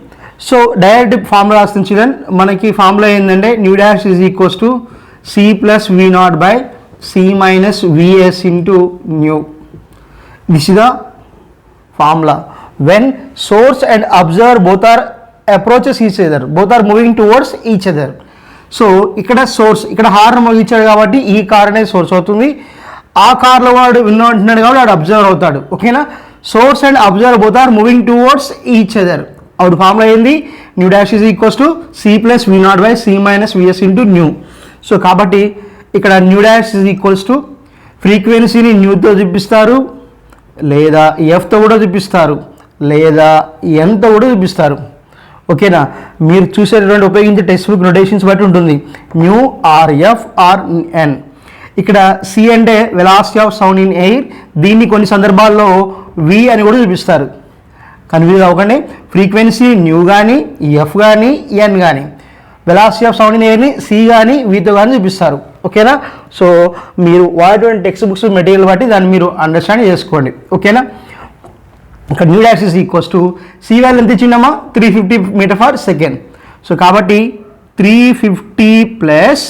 సో డైరెక్ట్ ఫార్ములా రాస్తుంది చూడండి. మనకి ఫార్ములా ఏంటంటే nu dash is equals to C plus V naught by C minus VS into nu. This is the formula. When source and observer both are approaches each other, both are moving towards each other. So ఇక్కడ source, ఇక్కడ horn మోగించాడు కాబట్టి ఈ car అనేది source అవుతుంది, ఆ కార్లో వాడు విన్నంటున్నాడు కాబట్టి వాడు అబ్జర్వర్ అవుతాడు. ఓకేనా. Source and observer both are moving towards each other. అప్పుడు ఫార్ములా ఏంది, nu dash is equals to C plus V naught by C minus VS into nu. So కాబట్టి ఇక్కడ nu dash is equals to ఫ్రీక్వెన్సీని న్యూతో చూపిస్తారు, లేదా ఎఫ్తో కూడా చూపిస్తారు, లేదా ఎన్తో కూడా చూపిస్తారు. ఓకేనా. మీరు చూసేటటువంటి ఉపయోగించే టెక్స్ట్ బుక్ నోటేషన్స్ బట్టి ఉంటుంది, న్యూ ఆర్ ఎఫ్ ఆర్ ఎన్. ఇక్కడ సి అంటే velocity of sound in air, దీన్ని కొన్ని సందర్భాల్లో వి అని కూడా చూపిస్తారు, కన్ఫ్యూజ్ అవ్వకండి. ఫ్రీక్వెన్సీ న్యూ కానీ, ఎఫ్ కానీ, ఎన్ కానీ, వెలాసిటీ ఆఫ్ సౌండ్ ఇన్ ఎయిర్ని సి కానీ వితో కానీ చూపిస్తారు. ఓకేనా. సో మీరు వాడేటువంటి టెక్స్ట్ బుక్స్ మెటీరియల్ బట్టి దాన్ని మీరు అండర్స్టాండ్ చేసుకోండి. ఓకేనా. ఇక్కడ nu dash is equals to C value ఎంత ఇచ్చిందమ్మా, 350 meter per second. సో కాబట్టి 350 plus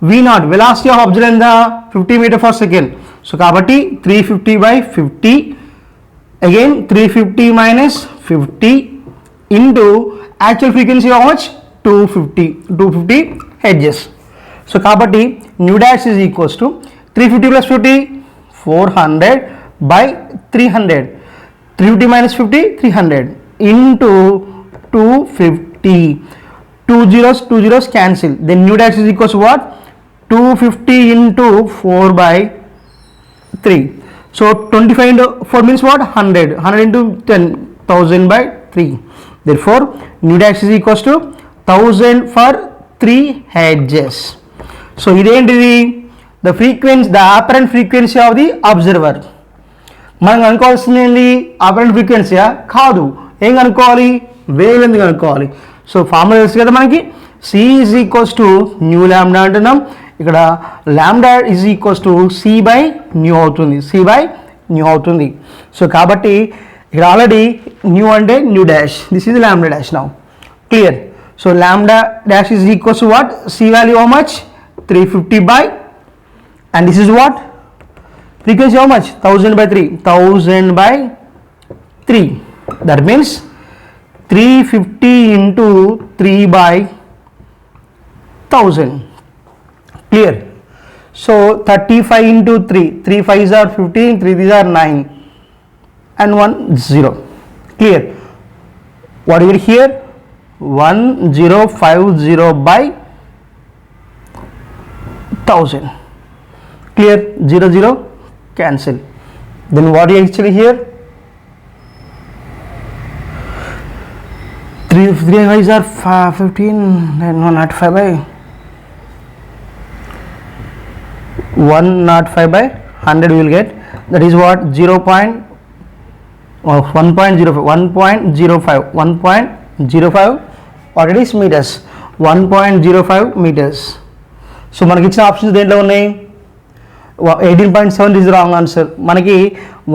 V naught, velocity of observer ఎంత, 50 meter per second. సో కాబట్టి 350 by 50, again 350 minus 50 into actual frequency of much, 250 Hz. So కాబట్టి new dash is equals to 350 plus 50, 400 by 300, 350 minus 50, 300 into 250. 2 zeros cancel. Then new dash is equals to what? 250 into 4 by 3. So 25 into 4 means what? 100. 100 into 10, 1000 by 3. Therefore, new dash is equals to 1000 for 3 Hz. So ఇదేంటిది, the frequency, the apparent frequency of the observer. మనం కనుక్కోవాల్సింది ఏంటి, apparent ఫ్రీక్వెన్సీయా, కాదు, ఏం కనుక్కోవాలి, wavelength కనుక్కోవాలి. సో formula తెలుసు కదా మనకి, C is equals to nu lambda అంటున్నాం, ఇక్కడ lambda is equals to C by nu అవుతుంది, సి బై న్యూ అవుతుంది. సో కాబట్టి ఇక్కడ ఆల్రెడీ న్యూ అంటే nu dash, this is lambda dash now. Clear. So lambda dash is equals to what? C value how much? 350 by, and this is what? Frequency how much? 1000 by 3. 1000 by 3. That means 350 into 3 by 1000. Clear? So 35 into 3. 3 5s are 15, 3 these are 9, and 1 0. Clear? What do you get here? 1050 by 1000. Clear? 0 0 cancel. Then what do you actually here? 3 5s are 15 and 105 by 105 by 100 we will get. That is what? 1.05 what it is? Meters. 1.05 meters. So మనకి ఇచ్చిన options దేంట్లో ఉన్నాయి? 18.7 is the wrong answer. మనకి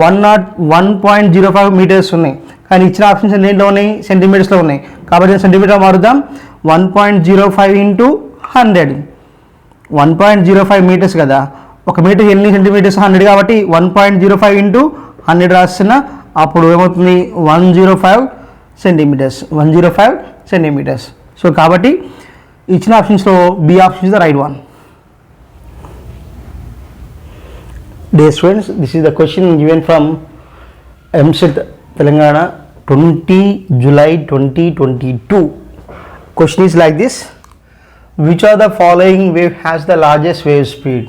101.05 metres ఉన్నాయి, కానీ ఇచ్చిన options దేంట్లో ఉన్నాయి? సెంటీమీటర్స్లో ఉన్నాయి. కాబట్టి సెంటీమీటర్ మారుద్దాం. 1.05 ఇంటూ 100. 1.05 మీటర్స్ కదా, ఒక మీటర్ ఎన్ని సెంటీమీటర్స్? 100 కాబట్టి 1.05 ఇంటూ 100 రాస్తున్నా, అప్పుడు ఏమవుతుంది? 105 సెంటీమీటర్స్. 105 సెంటీమీటర్స్. సో కాబట్టి ఇచ్చిన ఆప్షన్స్లో B option is the right one. Dear students, this is the question given from MCET Telangana 20 July 2022. Question is like this: which of the following wave has the largest wave speed?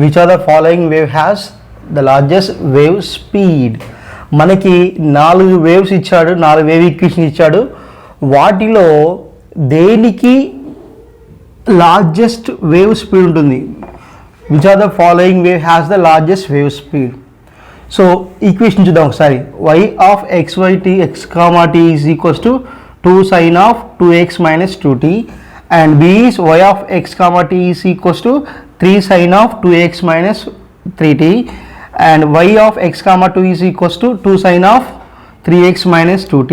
Which of the following wave has the largest wave speed? మనకి 4 waves ఇచ్చాడు, 4 wave equation ఇచ్చాడు. వాటిలో దేనికి largest wave speed ఉంటుంది? Which of the following wave has the largest wave speed? So equation చూద్దాం ఒకసారి. y of x y t x comma t is equals to 2 sin of 2x minus 2t, and b is y of x comma t is equals to 3 sin of 2x minus 3t, and y of x comma 2 is equals to 2 sin of 3x minus 2t,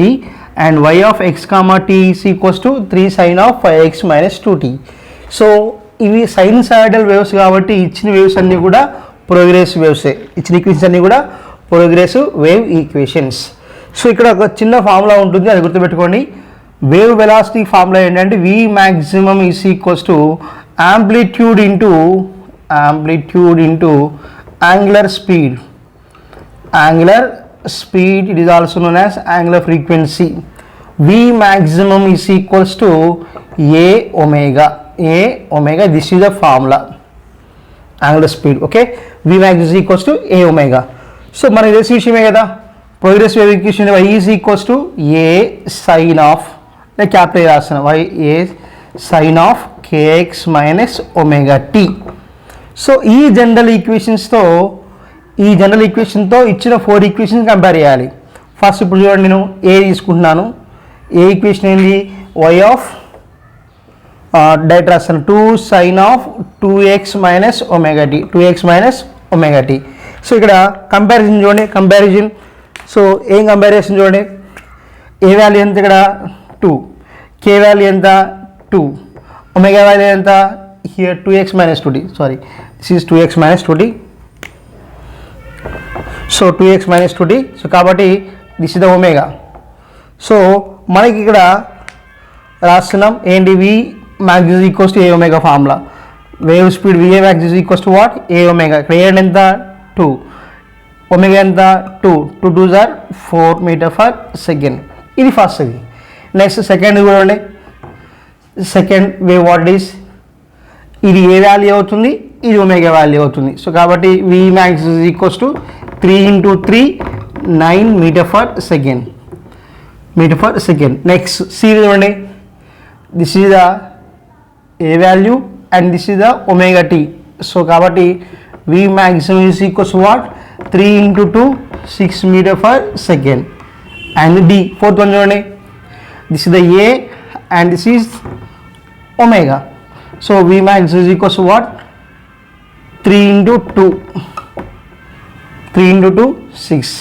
and y of x comma t is equals to 3 sin of 5x minus 2t. So ఇవి sinusoidal waves కాబట్టి ఇచ్చిన waves అన్నీ కూడా progressive వేవ్సే. ఇచ్చిన equations అన్నీ కూడా progressive wave equations. So ఇక్కడ ఒక చిన్న ఫార్ములా ఉంటుంది, అది గుర్తుపెట్టుకోండి. వేవ్ వెలాసిటీ ఫార్ములా ఏంటంటే v maximum is equals to amplitude into angular speed. Angular speed, it is also known as angular frequency. v maximum is equals to a omega. This is the formula, angular speed. Okay, v max is equals to a omega. So మనకి తెలిసిన విషయమే కదా, progressive wave equation y is equals to a sin of, నేను capital రాస్తాను, a sin of kx minus omega t. So ఈ general ఈక్వేషన్తో ఇచ్చిన 4 equations compare చేయాలి. First ఇప్పుడు చూడండి, నేను ఏ తీసుకుంటున్నాను. ఏ ఈక్వేషన్ ఏంది? y of డైరెక్ట్ రాస్తాను, 2 sin of 2x minus omega t, 2x minus omega t. So ఇక్కడ కంపారిజన్ చూడండి, కంపారిజన్. సో ఏం కంపేర్ చేస్తుంది చూడండి. ఏ వాల్యూ ఎంత? ఇక్కడ 2. k వాల్యూ ఎంత? 2. ఒమేగా వాల్యూ ఎంత? Here 2x minus 2t. Sorry, this is 2x minus 2t. So 2x minus 2t. So కాబట్టి this is the omega. So మనకి ఇక్కడ రాస్తున్నాం ఏంటి? v max is equals to a omega formula. Wave speed va max is equals to what? a omega. ఇక్కడ ఏ ఎంత? 2. Omega ఎంత? 2. 2 2s are 4 meter per second. ఇది first. ఇది నెక్స్ట్ సెకండ్ చూడండి. Second wave what is? ఇది ఏ value అవుతుంది? ఇది omega value అవుతుంది. సో కాబట్టి v max is equals to 3 into 3 9 meter per second. Next see చూడండి. This is the a value and this is the omega t. So kabatti v maximum is equals to what? 3 into 2 6 meter per second. And d, fourth one chudandi, this is the a and this is omega. So v max is equals to what? 3 into 2 6.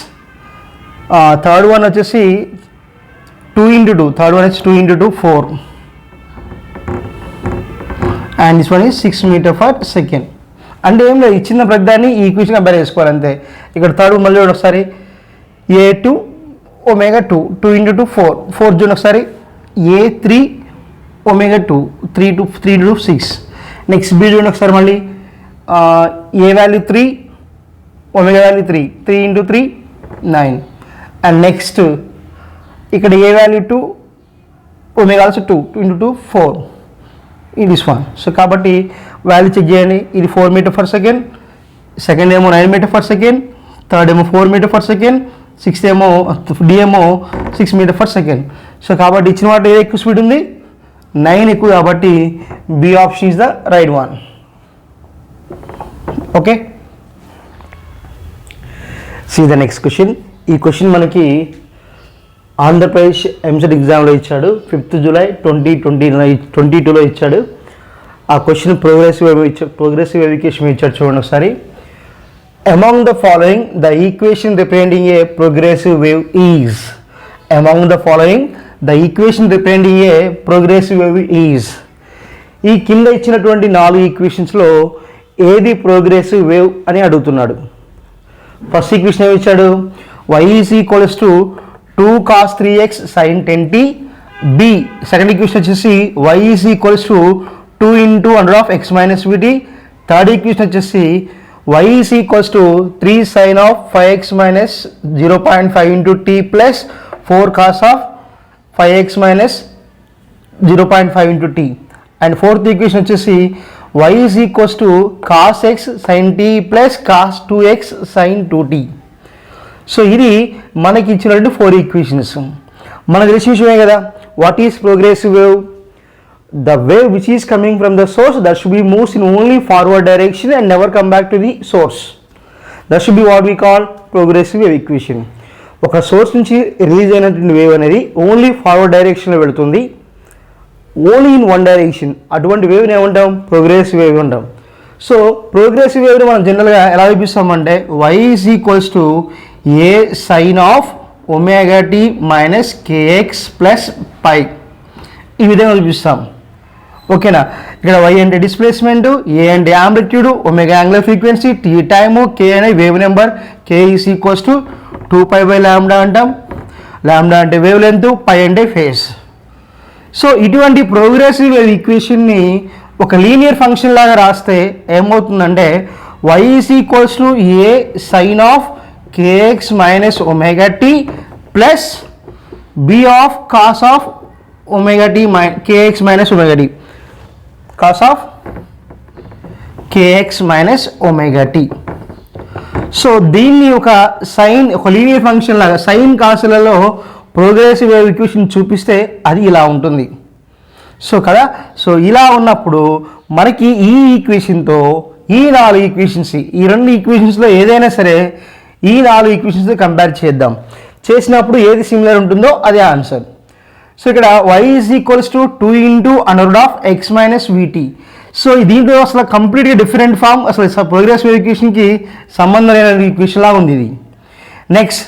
Third one vachesi 2 into 2, third one is 2 into 2 4. And this one is 6 metre per second. అంటే ఏం లేదు, ఇచ్చిన ప్రతిదాన్ని ఈ equation compare చేసుకోవాలి అంతే. ఇక్కడ third మళ్ళీ ఒకసారి A2 ఒమేగా 2 2 into 2 4 4 చూడండి ఒకసారి A3 omega 2 3 to 6. Next B చూడండి ఒకసారి మళ్ళీ A value 3 omega value 3 into 3 9. And next ఇక్కడ A value 2 omega also 2 into 2 4. ఇది వన్. సో కాబట్టి వాల్యూ చెక్ చేయండి. ఇది 4 మీటర్ ఫర్ సెకండ్, సెకండ్ ఏమో 9 మీటర్ ఫర్ సెకండ్, థర్డ్ ఏమో 4 మీటర్ ఫర్ సెకండ్, సిక్స్త్ ఏమో డి ఏమో 6 మీటర్ ఫర్ సెకండ్. సో కాబట్టి ఇచ్చిన వాటి ఏది ఎక్కువ స్పీడ్ ఉంది, 9 ఎక్కువ, కాబట్టి B option is the right one. Okay, see the next question. ఈ క్వశ్చన్ మనకి ఆంధ్రప్రదేశ్ ఎంసెట్ ఎగ్జామ్లో ఇచ్చాడు, 5th July 2022లో ఇచ్చాడు. ఆ క్వశ్చన్ ప్రోగ్రెసివ్ ఎడ్యుకేషన్ ఇచ్చాడు. చూడండి ఒకసారి. Among the following, the equation representing a progressive wave is. Among the following, the equation representing a progressive wave is. ఈ కింద ఇచ్చినటువంటి 4 ఈక్వేషన్స్లో ఏది ప్రోగ్రెసివ్ వేవ్ అని అడుగుతున్నాడు. ఫస్ట్ ఈక్వేషన్ ఏమి ఇచ్చాడు, y is equals to 2 cos 3x sin 10t. b second equation వచ్చేసి y is equals to 2 into under of x minus vt. Third equation వచ్చేసి y is equals to 3 sin of 5x minus 0.5 into t plus 4 cos of 5x minus 0.5 into t. And fourth equation వచ్చేసి y is equals to cos x sin t plus cos 2x sin 2t. So ఇది మనకి ఇచ్చినటువంటి 4 equations. మనకు తెలిసిన విషయమే కదా, what is progressive wave? The wave which is coming from the source that should be moves in only forward direction and never come back to the source. That should be what we call progressive wave equation. ఒక source నుంచి release అయినటువంటి wave అనేది only forward డైరెక్షన్లో వెళుతుంది, only in one direction. అటువంటి వేవ్ని ఏమంటాం? Progressive wave అంటాం. So progressive వేవ్ని మనం జనరల్గా ఎలా చూపిస్తామంటే y is equals to a sin of omega t minus kx plus pi, ఈ విధంగా చూపిస్తాం. ఓకేనా? ఇక్కడ y అంటే డిస్ప్లేస్మెంట్, a అంటే amplitude, omega angular frequency, t time, k అనే wave number, k is equals to 2π/λ అంటాం. లాంబ్డా అంటే వేవ్ లెంత్, పై అంటే ఫేజ్. సో ఇటువంటి ప్రోగ్రెసివ్ వేవ్ ఈక్వేషన్ని ఒక లీనియర్ ఫంక్షన్ లాగా రాస్తే ఏమవుతుందంటే y is equals to a sin of kx minus omega t plus b of cos of omega t kx minus omega t, cos of kx minus omega t. So దీన్ని ఒక sign, ఒక linear function లాగా sign కాసులలో progressive wave equation చూపిస్తే అది ఇలా ఉంటుంది. So కదా, so ఇలా ఉన్నప్పుడు మనకి ఈ ఈక్వేషన్తో ఈ 4 ఈక్వేషన్స్, ఈ 2 ఈక్వేషన్స్లో ఏదైనా సరే ఈ 4 ఈక్వేషన్స్తో కంపేర్ చేద్దాం. చేసినప్పుడు ఏది సిమిలర్ ఉంటుందో అదే ఆన్సర్. సో ఇక్కడ y is equals to 2 into under root of x minus vt. So దీంట్లో అసలు కంప్లీట్గా డిఫరెంట్ ఫామ్, అసలు ప్రోగ్రెసివ్ ఈక్వేషన్కి సంబంధం లేని ఈక్వేషన్ లాగా ఉంది ఇది. Next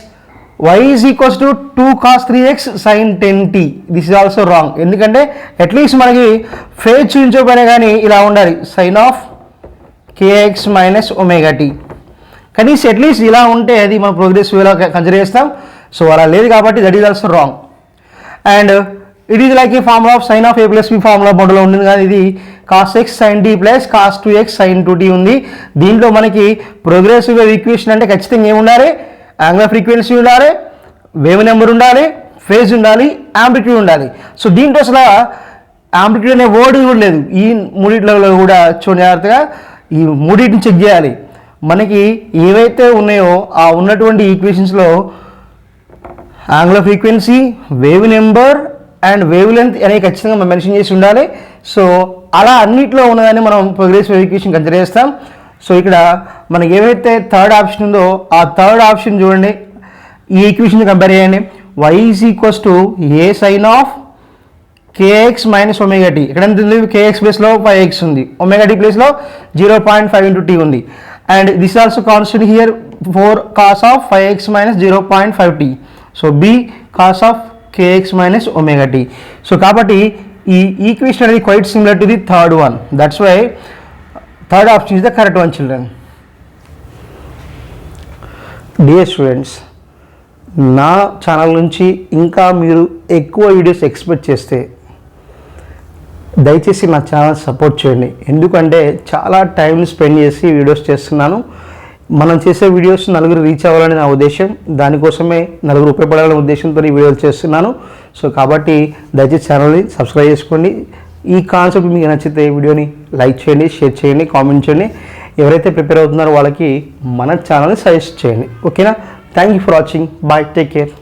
y is equals to 2 cos 3x sin 10t. This is also wrong. ఎందుకంటే అట్లీస్ట్ మనకి ఫేజ్ చూపించకపోయినా కానీ ఇలా ఉండాలి, sine of kx minus omega t. కనీసం అట్లీస్ట్ ఇలా ఉంటే అది మనం ప్రోగ్రెసివ్ వేలో కన్సిడర్ చేస్తాం. సో అలా లేదు కాబట్టి that is also wrong. And it is like a formula of sine of A plus B formula మోడల్లో ఉంటుంది, కానీ ఇది cos X sine T plus cos 2x sine 2t ఉంది. దీంట్లో మనకి ప్రోగ్రెసివ్ వేవ్ ఈక్వేషన్ అంటే ఖచ్చితంగా ఏమి ఉండాలి? యాంగులర్ ఫ్రీక్వెన్సీ ఉండాలి, వేవ్ నెంబర్ ఉండాలి, ఫేజ్ ఉండాలి, యాంప్లిట్యూడ్ ఉండాలి. సో దీంట్లో అసలు యాంప్లిట్యూడ్ అనే వర్డ్ కూడా లేదు. ఈ మూడిట్లో కూడా చూడండి జాగ్రత్తగా, ఈ మూడింటిని చెక్ చేయాలి. మనకి ఏవైతే ఉన్నాయో ఆ ఉన్నటువంటి ఈక్వేషన్స్లో angular frequency, wave number and wavelength అనేవి ఖచ్చితంగా మనం మెన్షన్ చేసి ఉండాలి. సో అలా అన్నిట్లో ఉన్నదాన్ని మనం ప్రోగ్రెసివ్ ఈక్వేషన్ కన్సిడర్ చేస్తాం. సో ఇక్కడ మనకి ఏవైతే థర్డ్ ఆప్షన్ ఉందో ఆ థర్డ్ ఆప్షన్ చూడండి, ఈ ఈక్వేషన్ కంపేర్ చేయండి. y is equals to A sine of kx minus omega T. ఇక్కడ ఎంత ఉంది? kx ప్లేస్లో 5x ఉంది, ఒమేగా టీ ప్లేస్లో 0.5 into t ఉంది. And this also constant here 4 cos of 5x minus 0.5t. సో b cos of kx minus omega T. So కాబట్టి ఈ ఈక్వేషన్ అనేది quite similar to the third one. That's why third option is the correct one children. Dear students, నా channel నుంచి ఇంకా మీరు ఎక్కువ videos expect చేస్తే దయచేసి నా ఛానల్ సపోర్ట్ చేయండి. ఎందుకంటే చాలా టైం స్పెండ్ చేసి వీడియోస్ చేస్తున్నాను. మనం చేసే వీడియోస్ నలుగురు రీచ్ అవ్వాలని నా ఉద్దేశం. దానికోసమే నలుగురు ఉపయోగపడాలనే ఉద్దేశంతో ఈ వీడియోలు చేస్తున్నాను. సో కాబట్టి దయచేసి ఛానల్ని సబ్స్క్రైబ్ చేసుకోండి. ఈ కాన్సెప్ట్ మీకు నచ్చితే వీడియోని లైక్ చేయండి, షేర్ చేయండి, కామెంట్ చేయండి. ఎవరైతే ప్రిపేర్ అవుతున్నారో వాళ్ళకి మన ఛానల్ని సజెస్ట్ చేయండి. ఓకేనా? Thank you for watching. Bye, take care.